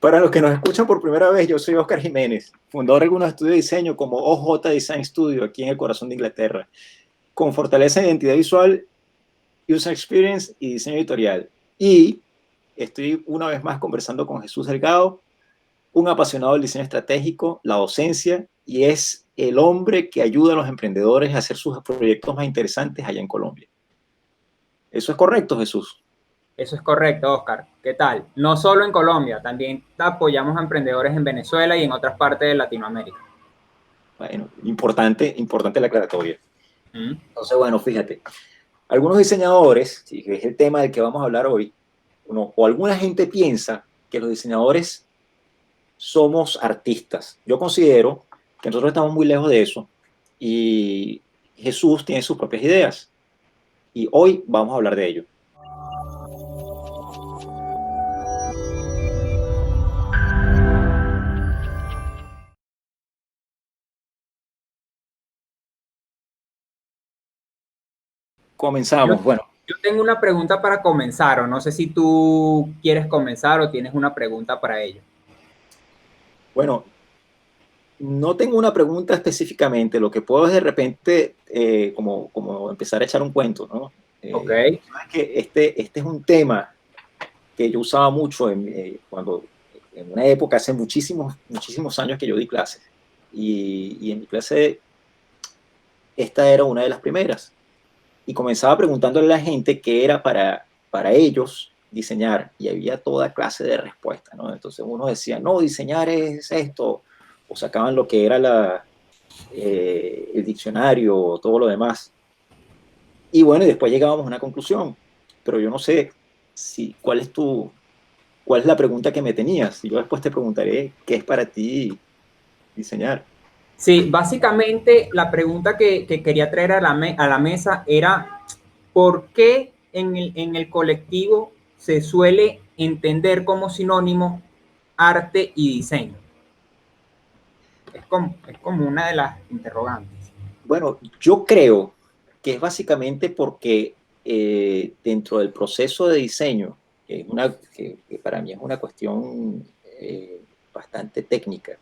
Para los que nos escuchan por primera vez, yo soy Oscar Jiménez, fundador de algunos estudios de diseño como OJ Design Studio aquí en el corazón de Inglaterra, con fortaleza en identidad visual, user experience y diseño editorial. Y estoy una vez más conversando con Jesús Delgado, un apasionado del diseño estratégico, la docencia, y es el hombre que ayuda a los emprendedores a hacer sus proyectos más interesantes allá en Colombia. ¿Eso es correcto, Jesús? Eso es correcto, Oscar. ¿Qué tal? No solo en Colombia, también apoyamos a emprendedores en Venezuela y en otras partes de Latinoamérica. Bueno, importante la aclaratoria. ¿Mm? Entonces, bueno, fíjate, algunos diseñadores, que es el tema del que vamos a hablar hoy, o alguna gente piensa que los diseñadores somos artistas. Yo considero que nosotros estamos muy lejos de eso y Jesús tiene sus propias ideas y hoy vamos a hablar de ello. Yo, Comenzamos. Bueno, yo tengo una pregunta para comenzar, o no sé si tú quieres comenzar o tienes una pregunta para ello. bueno, no tengo una pregunta específicamente, lo que puedo es de repente como empezar a echar un cuento, ¿no? Ok, Sabes que este es un tema que yo usaba mucho en una época, hace muchísimos años que yo di clases. Y en mi clase, esta era una de las primeras. Y comenzaba preguntándole a la gente qué era para ellos diseñar. Y había toda clase de respuestas, ¿no? Entonces uno decía, no, diseñar es esto. O sacaban lo que era el diccionario, todo lo demás. Y bueno, y después llegábamos a una conclusión. Pero yo no sé cuál es ¿cuál es la pregunta que me tenías? Y yo después te preguntaré qué es para ti diseñar. sí, básicamente la pregunta que quería traer a a la mesa era ¿por qué en el colectivo se suele entender como sinónimo arte y diseño? Es como una de las interrogantes. Bueno, yo creo que es básicamente porque dentro del proceso de diseño, que para mí es una cuestión bastante técnica,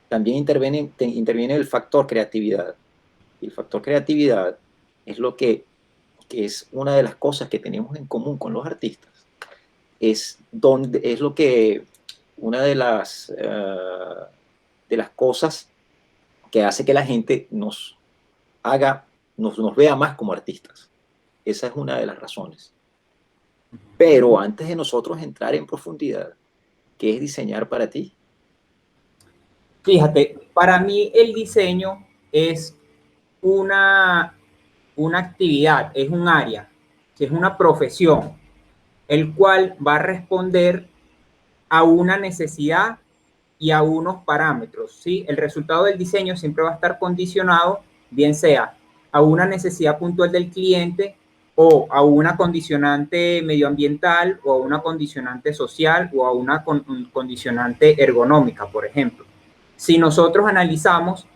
también interviene el factor creatividad. Y el factor creatividad es que es una de las cosas que tenemos en común con los artistas. Es lo que una de las cosas que hace que la gente haga, nos vea más como artistas. Esa es una de las razones. Pero antes de nosotros entrar en profundidad, ¿qué es diseñar para ti? Fíjate, para mí el diseño es una, una actividad, es un área, es una profesión, el cual va a responder a una necesidad y a unos parámetros, ¿sí? El resultado del diseño siempre va a estar condicionado, bien sea a una necesidad puntual del cliente o a una condicionante medioambiental o a una condicionante social o a una condicionante ergonómica, por ejemplo. Si nosotros analizamos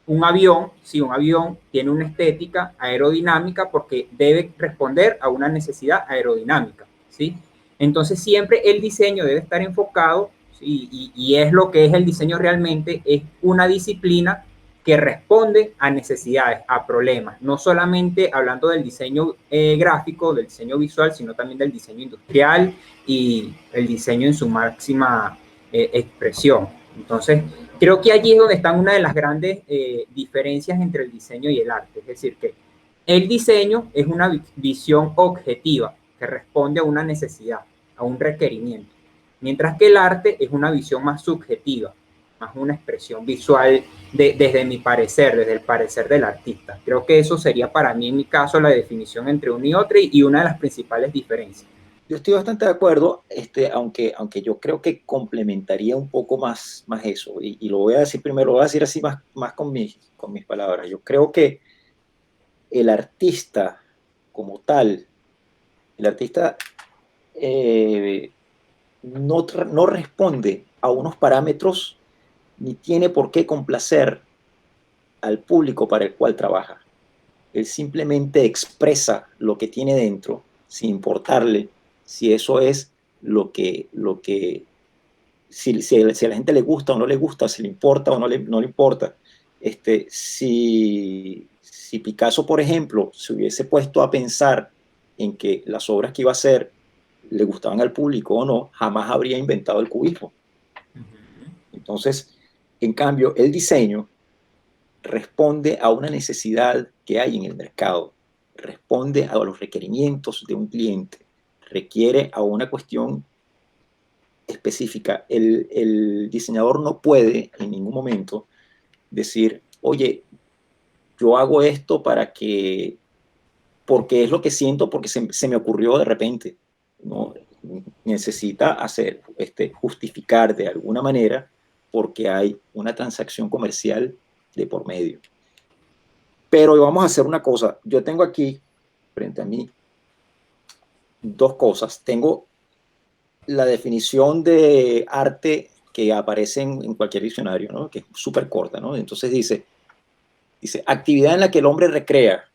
un avión, si un avión tiene una estética aerodinámica porque debe responder a una necesidad aerodinámica, ¿sí? Entonces siempre el diseño debe estar enfocado, ¿sí? Y es lo que es el diseño realmente, es una disciplina que responde a necesidades, a problemas, no solamente hablando del diseño gráfico, del diseño visual, sino también del diseño industrial y el diseño en su máxima expresión. Entonces, creo que allí es donde están una de las grandes diferencias entre el diseño y el arte. Es decir, que el diseño es una visión objetiva que responde a una necesidad, a un requerimiento, mientras que el arte es una visión más subjetiva, más una expresión visual desde mi parecer, desde el parecer del artista. Creo que eso sería para mí, en mi caso, la definición entre uno y otro y una de las principales diferencias. Yo estoy bastante de acuerdo, aunque yo creo que complementaría un poco más eso. Y lo voy a decir primero, lo voy a decir así más con mis palabras. Yo creo que el artista como tal, el artista eh, no responde a unos parámetros ni tiene por qué complacer al público para el cual trabaja. Él simplemente expresa lo que tiene dentro, sin importarle si eso es si a la gente le gusta o no le gusta, si le importa o no le importa. Si Picasso, por ejemplo, se hubiese puesto a pensar en que las obras que iba a hacer le gustaban al público o no, jamás habría inventado el cubismo. Entonces, en cambio, el diseño responde a una necesidad que hay en el mercado, responde a los requerimientos de un cliente, requiere a una cuestión específica. El diseñador no puede en ningún momento decir, oye, yo hago esto porque es lo que siento, porque se me ocurrió de repente. ¿No? Necesita justificar de alguna manera porque hay una transacción comercial de por medio. Pero vamos a hacer una cosa. Yo tengo aquí, frente a mí, dos cosas. Tengo la definición de arte que aparece en cualquier diccionario, ¿no? Que es súper corta, ¿no? Entonces dice, actividad en la que el hombre recrea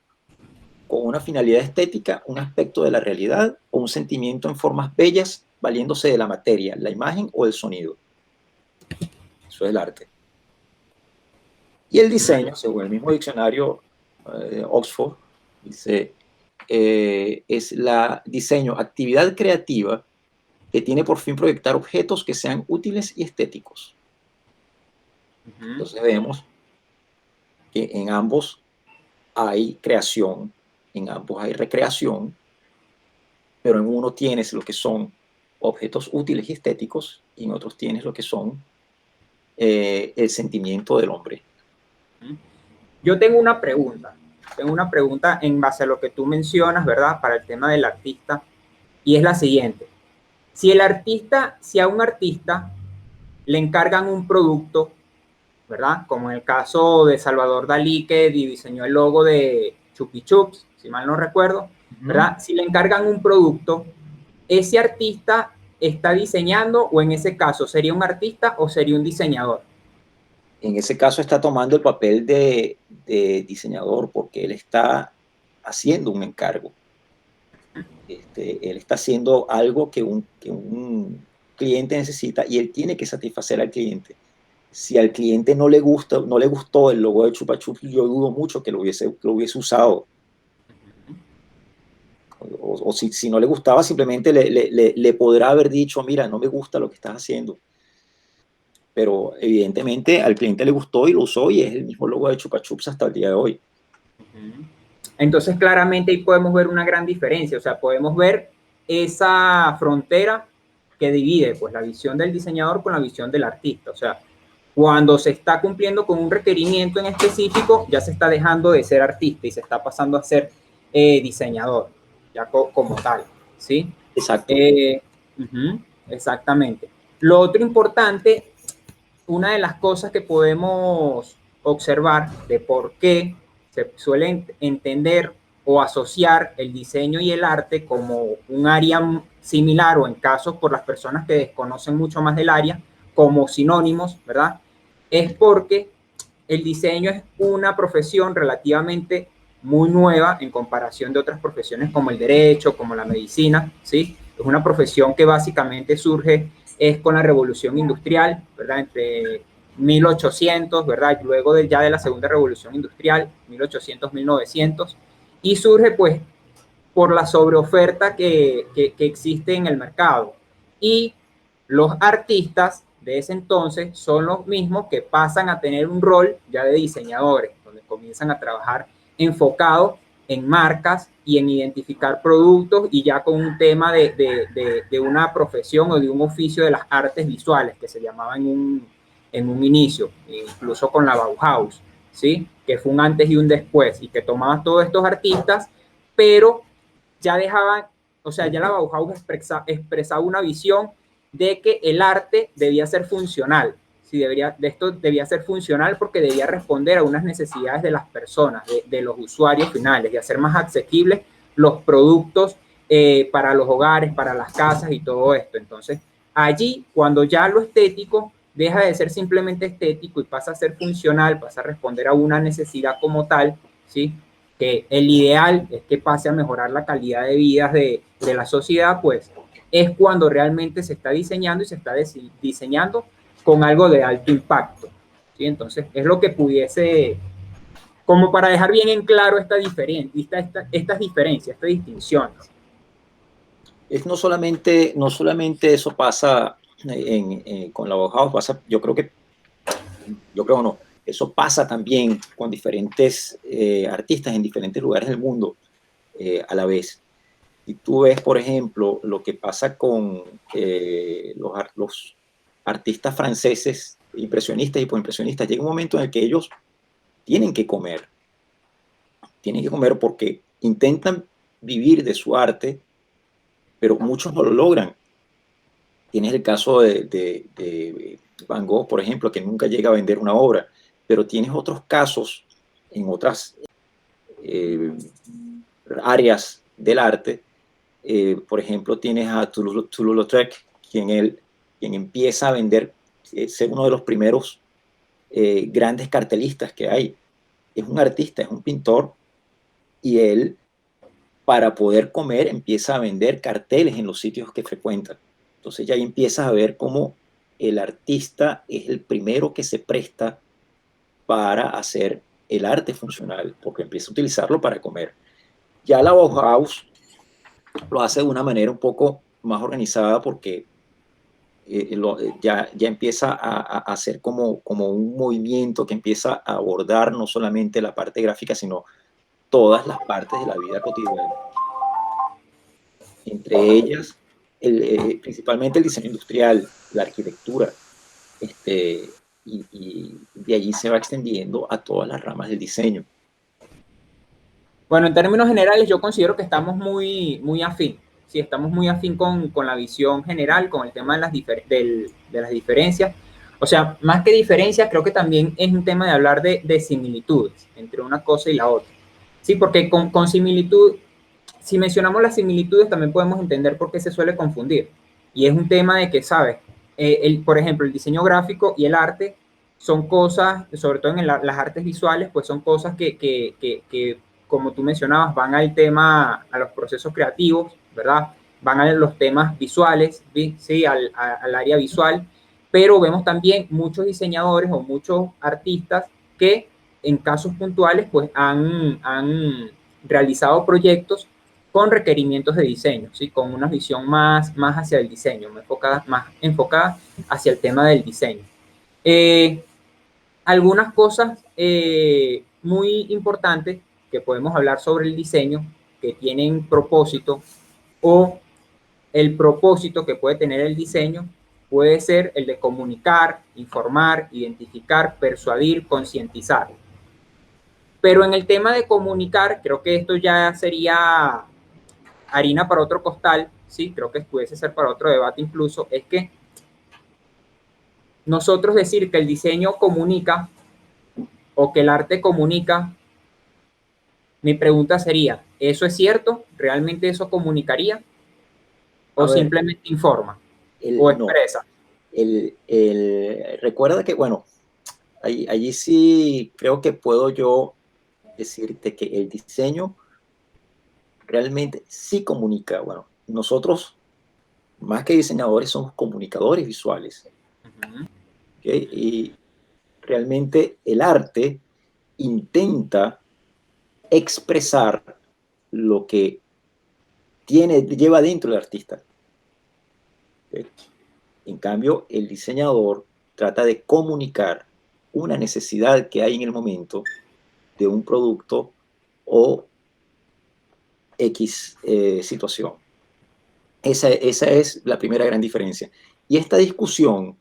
con una finalidad estética, un aspecto de la realidad o un sentimiento en formas bellas, valiéndose de la materia, la imagen o el sonido. Eso es el arte. Y el diseño, según el mismo diccionario Oxford, dice, es la diseño, actividad creativa que tiene por fin proyectar objetos que sean útiles y estéticos. Entonces vemos que en ambos hay creación, en ambos hay recreación, pero en uno tienes lo que son objetos útiles y estéticos y en otros tienes lo que son el sentimiento del hombre. Yo tengo una pregunta en base a lo que tú mencionas, ¿verdad? Para el tema del artista, y es la siguiente. Si a un artista le encargan un producto, ¿verdad? Como en el caso de Salvador Dalí, que diseñó el logo de Chupi Chups, si mal no recuerdo, ¿verdad? Si le encargan un producto, ¿ese artista está diseñando o en ese caso sería un artista o sería un diseñador? En ese caso está tomando el papel de diseñador porque él está haciendo un encargo. Él está haciendo algo que un cliente necesita y él tiene que satisfacer al cliente. Si al cliente no le gustó el logo de Chupa Chups, yo dudo mucho que lo hubiese usado. O si no le gustaba, simplemente le podrá haber dicho, mira, no me gusta lo que estás haciendo. Pero evidentemente al cliente le gustó y lo usó y es el mismo logo de Chupa Chups hasta el día de hoy. Entonces claramente ahí podemos ver una gran diferencia, o sea, podemos ver esa frontera que divide pues la visión del diseñador con la visión del artista, o sea, cuando se está cumpliendo con un requerimiento en específico, ya se está dejando de ser artista y se está pasando a ser diseñador, ya como tal, ¿sí? Exacto. Exactamente. Lo otro importante, una de las cosas que podemos observar de por qué se suele entender o asociar el diseño y el arte como un área similar o en casos por las personas que desconocen mucho más del área como sinónimos, ¿verdad? Es porque el diseño es una profesión relativamente muy nueva en comparación de otras profesiones como el derecho, como la medicina, ¿sí? Es una profesión que básicamente surge es con la revolución industrial, ¿verdad? Entre 1800, ¿verdad? Luego ya de la segunda revolución industrial, 1800, 1900, y surge pues por la sobreoferta que existe en el mercado. Y los artistas de ese entonces son los mismos que pasan a tener un rol ya de diseñadores, donde comienzan a trabajar enfocados en marcas y en identificar productos y ya con un tema de una profesión o de un oficio de las artes visuales que se llamaba en un inicio, incluso con la Bauhaus, ¿sí? Que fue un antes y un después y que tomaban todos estos artistas, pero ya dejaban, o sea, ya la Bauhaus expresaba una visión de que el arte debía ser funcional. Sí, esto debía ser funcional porque debía responder a unas necesidades de las personas, de los usuarios finales, de hacer más asequibles los productos para los hogares, para las casas y todo esto. Entonces, allí, cuando ya lo estético deja de ser simplemente estético y pasa a ser funcional, pasa a responder a una necesidad como tal, ¿sí? Que el ideal es que pase a mejorar la calidad de vida de la sociedad, pues es cuando realmente se está diseñando y se está diseñando con algo de alto impacto. ¿Sí? Entonces, es lo que pudiese, como para dejar bien en claro estas diferencias, estas distinciones. Es no solamente eso pasa con la Bauhaus, pasa, yo creo no, eso pasa también con diferentes artistas en diferentes lugares del mundo a la vez. Y tú ves, por ejemplo, lo que pasa con los artistas franceses, impresionistas y postimpresionistas, llega un momento en el que ellos tienen que comer, porque intentan vivir de su arte, pero muchos no lo logran. Tienes el caso de Van Gogh, por ejemplo, que nunca llega a vender una obra, pero tienes otros casos en otras eh, áreas del arte. Por ejemplo, tienes a Toulouse-Lautrec, quien empieza a vender, ser uno de los primeros grandes cartelistas que hay. Es un artista, es un pintor, y él, para poder comer, empieza a vender carteles en los sitios que frecuenta. Entonces ya ahí empiezas a ver cómo el artista es el primero que se presta para hacer el arte funcional, porque empieza a utilizarlo para comer. Ya la Bauhaus lo hace de una manera un poco más organizada porque ya empieza a hacer como un movimiento que empieza a abordar no solamente la parte gráfica, sino todas las partes de la vida cotidiana. Entre ellas, principalmente el diseño industrial, la arquitectura, y de allí se va extendiendo a todas las ramas del diseño. Bueno, en términos generales, yo considero que estamos muy afín. Sí, estamos muy afín con la visión general, con el tema de las diferencias. O sea, más que diferencias, creo que también es un tema de hablar de similitudes entre una cosa y la otra. Sí, porque con similitud, si mencionamos las similitudes, también podemos entender por qué se suele confundir. Y es un tema de que, ¿sabes? Por ejemplo, el diseño gráfico y el arte son cosas, sobre todo en las artes visuales, pues son cosas que, como tú mencionabas, van al tema, a los procesos creativos, ¿verdad? Van a los temas visuales, ¿sí? Al área visual, pero vemos también muchos diseñadores o muchos artistas que en casos puntuales pues han realizado proyectos con requerimientos de diseño, ¿sí? Con una visión más hacia el diseño, más enfocada hacia el tema del diseño. Eh, Algunas cosas muy importantes que podemos hablar sobre el diseño, que tienen propósito, o el propósito que puede tener el diseño puede ser el de comunicar, informar, identificar, persuadir, concientizar. Pero en el tema de comunicar, creo que esto ya sería harina para otro costal, sí, creo que pudiese ser para otro debate incluso, es que nosotros decir que el diseño comunica o que el arte comunica, mi pregunta sería, ¿eso es cierto? ¿Realmente eso comunicaría? A ¿O ver, simplemente informa? ¿O no, expresa? recuerda que, bueno, allí sí creo que puedo yo decirte que el diseño realmente sí comunica. Bueno, nosotros, más que diseñadores, somos comunicadores visuales. ¿Okay? Y realmente el arte intenta expresar lo que lleva dentro del artista. ¿Okay? En cambio, el diseñador trata de comunicar una necesidad que hay en el momento de un producto o X situación. Esa es la primera gran diferencia. Y esta discusión,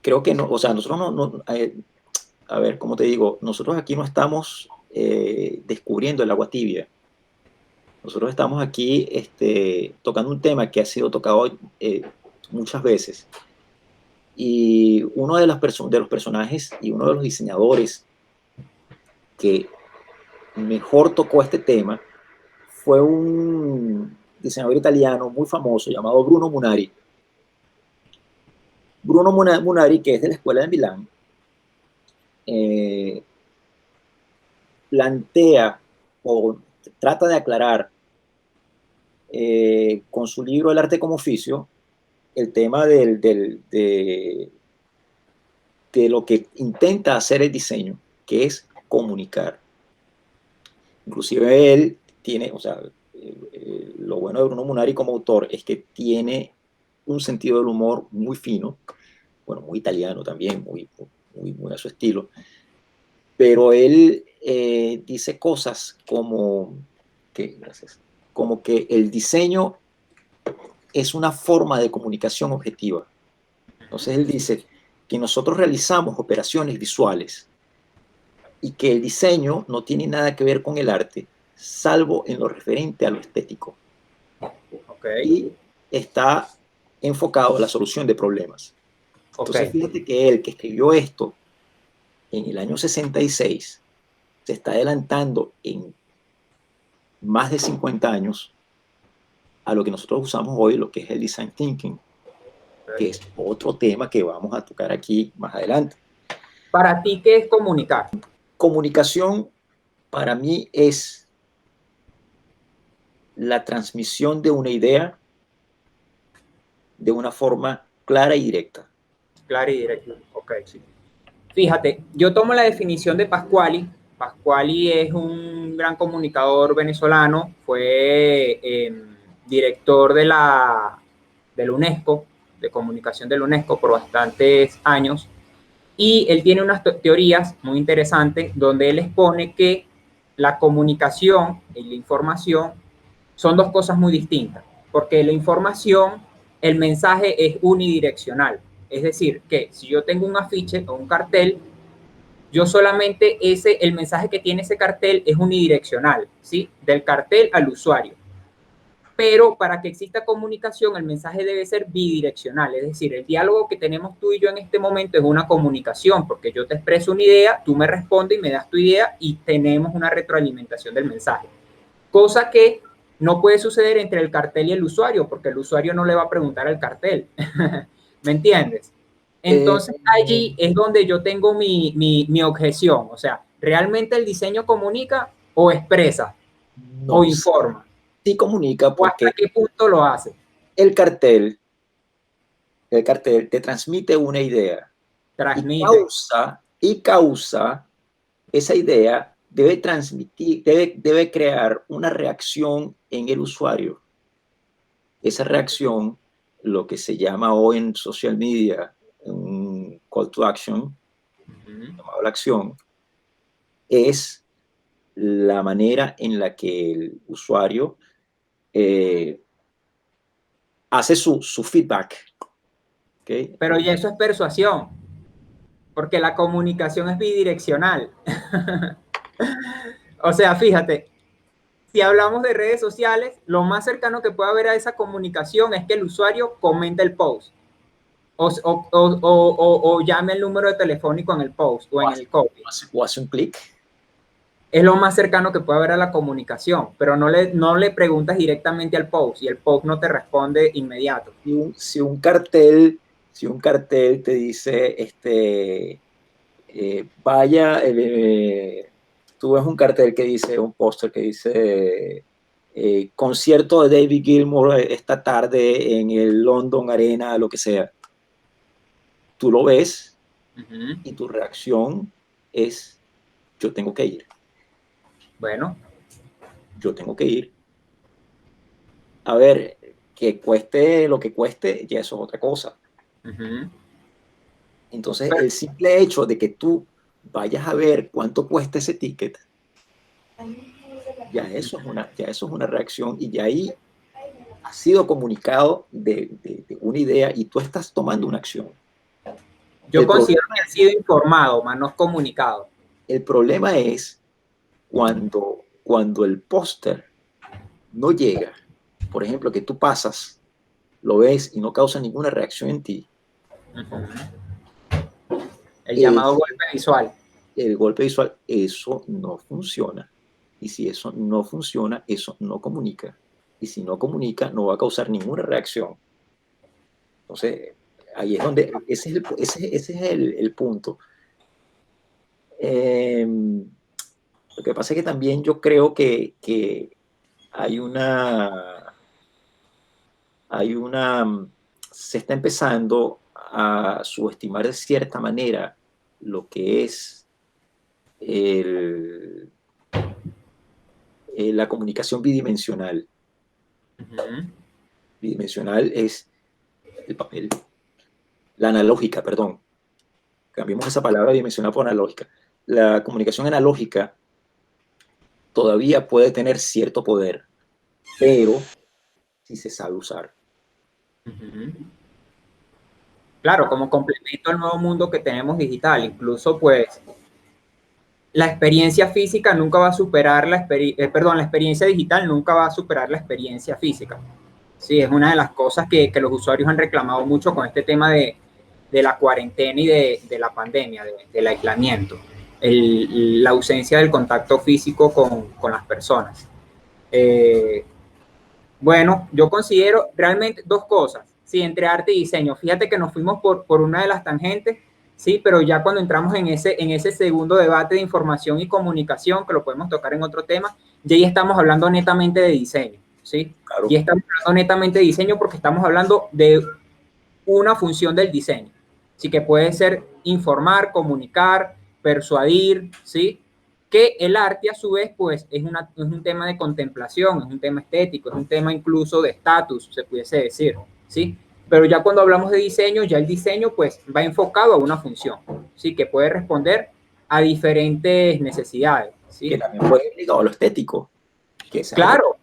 creo que no, o sea, nosotros a ver, ¿cómo te digo? Nosotros aquí no estamos descubriendo el agua tibia. Nosotros estamos aquí tocando un tema que ha sido tocado muchas veces. Y uno de los personajes y uno de los diseñadores que mejor tocó este tema fue un diseñador italiano muy famoso llamado Bruno Munari. Bruno Munari, que es de la Escuela de Milán, eh, plantea o trata de aclarar con su libro El arte como oficio, el tema de lo que intenta hacer el diseño, que es comunicar. Inclusive él tiene, o sea, lo bueno de Bruno Munari como autor es que tiene un sentido del humor muy fino, bueno, muy italiano también, muy a su estilo, pero él dice cosas gracias, como que el diseño es una forma de comunicación objetiva. Entonces él dice que nosotros realizamos operaciones visuales y que el diseño no tiene nada que ver con el arte, salvo en lo referente a lo estético. Okay. Y está enfocado a la solución de problemas. Entonces, Okay. fíjate que él que escribió esto en el año 66 se está adelantando en más de 50 años a lo que nosotros usamos hoy, lo que es el design thinking, que Okay. es otro tema que vamos a tocar aquí más adelante. Para ti, ¿qué es comunicar? Comunicación para mí es la transmisión de una idea de una forma clara y directa. Claro y directo. Ok. Sí. Fíjate, yo tomo la definición de Pasquali. Pasquali es un gran comunicador venezolano, fue director de la UNESCO, de comunicación de la UNESCO por bastantes años, y él tiene unas teorías muy interesantes donde él expone que la comunicación y la información son dos cosas muy distintas, porque la información, el mensaje es unidireccional. Es decir, que si yo tengo un afiche o un cartel, yo solamente el mensaje que tiene ese cartel es unidireccional, ¿sí? Del cartel al usuario. Pero para que exista comunicación, el mensaje debe ser bidireccional, es decir, el diálogo que tenemos tú y yo en este momento es una comunicación, porque yo te expreso una idea, tú me respondes y me das tu idea y tenemos una retroalimentación del mensaje. Cosa que no puede suceder entre el cartel y el usuario, porque el usuario no le va a preguntar al cartel. ¿Me entiendes? Eh, Entonces allí es donde yo tengo mi objeción. O sea, ¿realmente el diseño comunica o expresa o no, informa? sí comunica ¿O hasta porque qué punto lo hace? el cartel, el cartel te transmite una idea Transmite. y causa esa idea debe transmitir, debe crear una reacción en el usuario. Esa reacción, lo que se llama hoy en social media un call to action, llamado la acción, es la manera en la que el usuario eh, hace su feedback. ¿Okay? Pero ya eso es persuasión, porque la comunicación es bidireccional. O sea, fíjate, si hablamos de redes sociales, lo más cercano que puede haber a esa comunicación es que el usuario comente el post o llame el número de telefónico en el post o en el copy. O hace un clic. Es lo más cercano que puede haber a la comunicación, pero no le preguntas directamente al post y el post no te responde inmediato. Si un cartel te dice, vaya, tú ves un cartel que dice, un póster que dice, concierto de David Gilmour esta tarde en el London Arena, lo que sea. Tú lo ves y tu reacción es, yo tengo que ir, Bueno, yo tengo que ir. A ver, que cueste lo que cueste, ya eso es otra cosa. Entonces, pero el simple hecho de que tú vayas a ver cuánto cuesta ese ticket, ya eso es una reacción y ya ahí ha sido comunicado de una idea y tú estás tomando una acción. yo El considero problema, que ha sido informado, más no comunicado. el problema es cuando el póster no llega, por ejemplo, que tú pasas, lo ves y no causa ninguna reacción en ti, El llamado es golpe visual. el golpe visual, eso no funciona. Y si eso no funciona, eso no comunica. Y si no comunica, no va a causar ninguna reacción. Entonces, ahí es donde, ese es el punto. Eh, lo que pasa es que también yo creo que hay una, se está empezando a subestimar de cierta manera lo que es la comunicación bidimensional. Bidimensional es el papel. La analógica, perdón. Cambiemos esa palabra dimensional por analógica. La comunicación analógica todavía puede tener cierto poder, pero si se sabe usar. Claro, como complemento al nuevo mundo que tenemos digital. Incluso, pues, la experiencia física nunca va a superar la experiencia digital nunca va a superar la experiencia física. Sí, es una de las cosas que los usuarios han reclamado mucho con este tema de la cuarentena y de la pandemia, del aislamiento, la ausencia del contacto físico con las personas. Bueno, yo considero realmente dos cosas, sí, entre arte y diseño. Fíjate que nos fuimos por una de las tangentes, sí, pero ya cuando entramos en ese segundo debate de información y comunicación, que lo podemos tocar en otro tema, ya ahí estamos hablando netamente de diseño, sí. Claro. Y estamos hablando netamente de diseño porque estamos hablando de una función del diseño, sí, que puede ser informar, comunicar, persuadir, sí, que el arte a su vez pues es un tema de contemplación, es un tema estético, es un tema incluso de estatus, se pudiese decir, ¿sí? Pero ya cuando hablamos de diseño, ya el diseño pues va enfocado a una función, ¿sí? Que puede responder a diferentes necesidades, ¿sí? Que también puede ir ligado a lo estético. Que claro.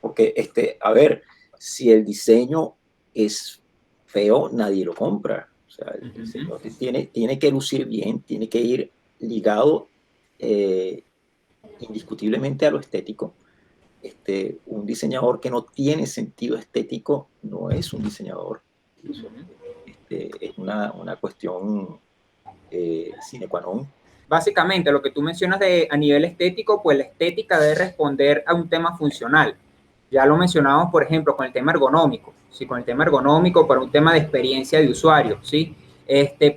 Porque, a ver, si el diseño es feo, nadie lo compra. O sea, el diseño tiene que lucir bien, tiene que ir ligado indiscutiblemente a lo estético. Un diseñador que no tiene sentido estético no es un diseñador. Es una cuestión sine qua non. Básicamente, lo que tú mencionas a nivel estético, pues la estética debe responder a un tema funcional. Ya lo mencionamos, por ejemplo, con el tema ergonómico, ¿sí? Con el tema ergonómico para un tema de experiencia de usuario, ¿sí?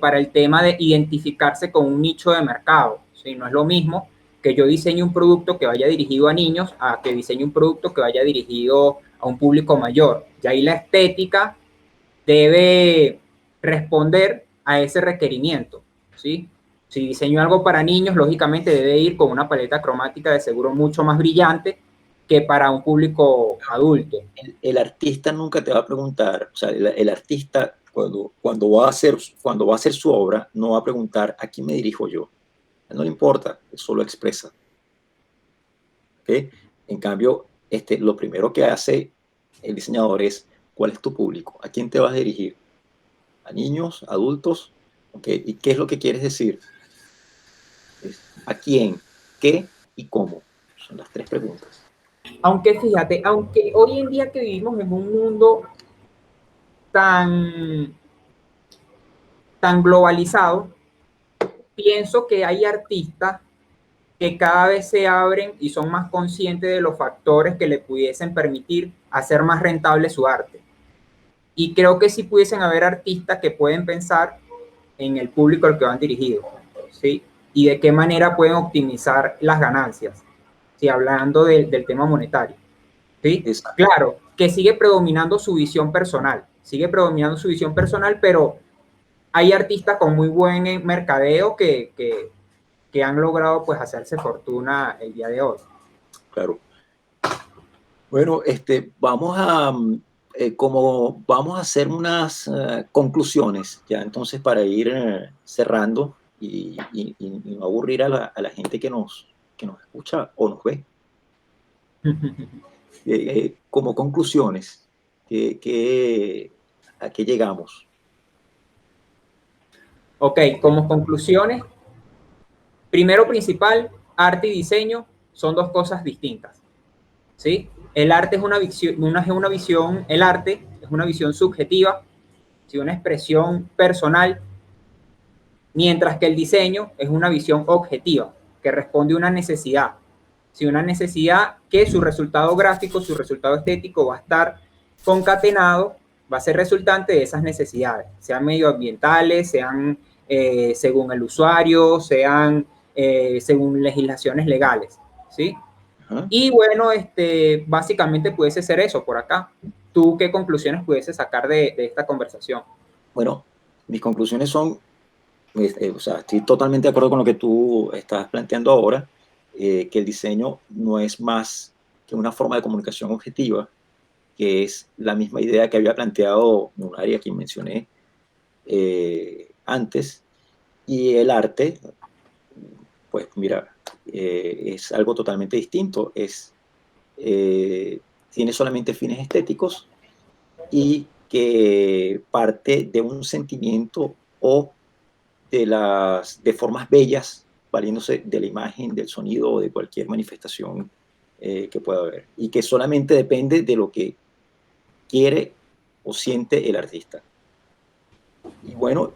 Para el tema de identificarse con un nicho de mercado, ¿sí? No es lo mismo que yo diseñe un producto que vaya dirigido a niños a que diseñe un producto que vaya dirigido a un público mayor. Y ahí la estética debe responder a ese requerimiento, ¿sí? Si diseño algo para niños, lógicamente debe ir con una paleta cromática de seguro mucho más brillante que para un público adulto. El artista nunca te va a preguntar, o sea, el artista cuando va a hacer su obra, no va a preguntar a quién me dirijo yo. No le importa, solo expresa. ¿Okay? En cambio, lo primero que hace el diseñador es, ¿cuál es tu público? ¿A quién te vas a dirigir? ¿A niños, adultos? ¿Okay? ¿Y qué es lo que quieres decir? ¿A quién? ¿Qué? ¿Y cómo? Son las tres preguntas. Aunque fíjate, aunque hoy en día que vivimos en un mundo tan globalizado, pienso que hay artistas que cada vez se abren y son más conscientes de los factores que le pudiesen permitir hacer más rentable su arte. Y creo que sí pudiesen haber artistas que pueden pensar en el público al que van dirigidos, ¿sí? Y de qué manera pueden optimizar las ganancias, ¿sí? Hablando del tema monetario, ¿sí? Claro, que sigue predominando su visión personal, pero hay artistas con muy buen mercadeo que han logrado pues hacerse fortuna el día de hoy. Claro. Bueno, vamos a hacer unas conclusiones, ya entonces para ir cerrando y no aburrir a la gente que nos escucha o nos ve. Como conclusiones, ¿a qué llegamos? Ok, como conclusiones, primero principal, arte y diseño son dos cosas distintas, ¿sí? El arte es una visión, el arte es una visión subjetiva, ¿sí? Una expresión personal, mientras que el diseño es una visión objetiva, que responde a una necesidad, ¿sí? Una necesidad que su resultado gráfico, su resultado estético va a estar concatenado, va a ser resultante de esas necesidades, sean medioambientales, sean según el usuario, sean según legislaciones legales, ¿sí? Y bueno, básicamente pudiese ser eso por acá. ¿tú qué conclusiones pudieses sacar de esta conversación? Bueno, mis conclusiones son, o sea, estoy totalmente de acuerdo con lo que tú estás planteando ahora, que el diseño no es más que una forma de comunicación objetiva, que es la misma idea que había planteado Munari, a quien mencioné antes, y el arte, pues mira, es algo totalmente distinto, tiene solamente fines estéticos y que parte de un sentimiento o de formas bellas, valiéndose de la imagen, del sonido o de cualquier manifestación que pueda haber, y que solamente depende de lo que quiere o siente el artista. Y bueno,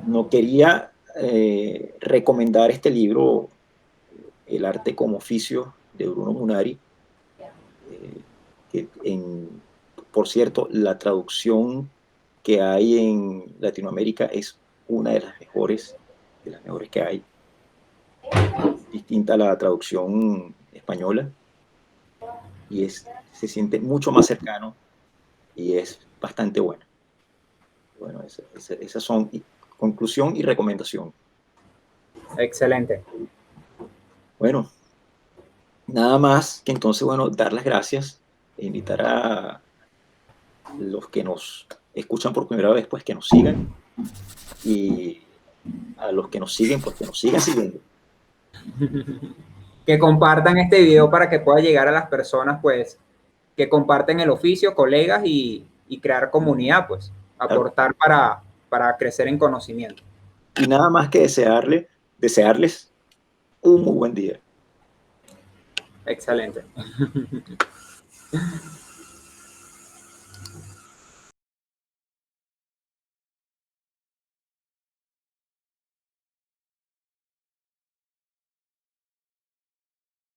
no quería recomendar este libro, El arte como oficio, de Bruno Munari, eh, que por cierto, la traducción que hay en Latinoamérica es una de las mejores que hay, distinta a la traducción española, y se siente mucho más cercano y es bastante buena. Bueno, esas son conclusión y recomendación. Excelente. Bueno, nada más que entonces, bueno, dar las gracias e invitar a los que nos escuchan por primera vez, pues que nos sigan, y a los que nos siguen, pues que nos sigan siguiendo. Que compartan este video para que pueda llegar a las personas, pues, que comparten el oficio, colegas y crear comunidad, pues, Claro. aportar para crecer en conocimiento. Y nada más que desearles un muy buen día. Excelente.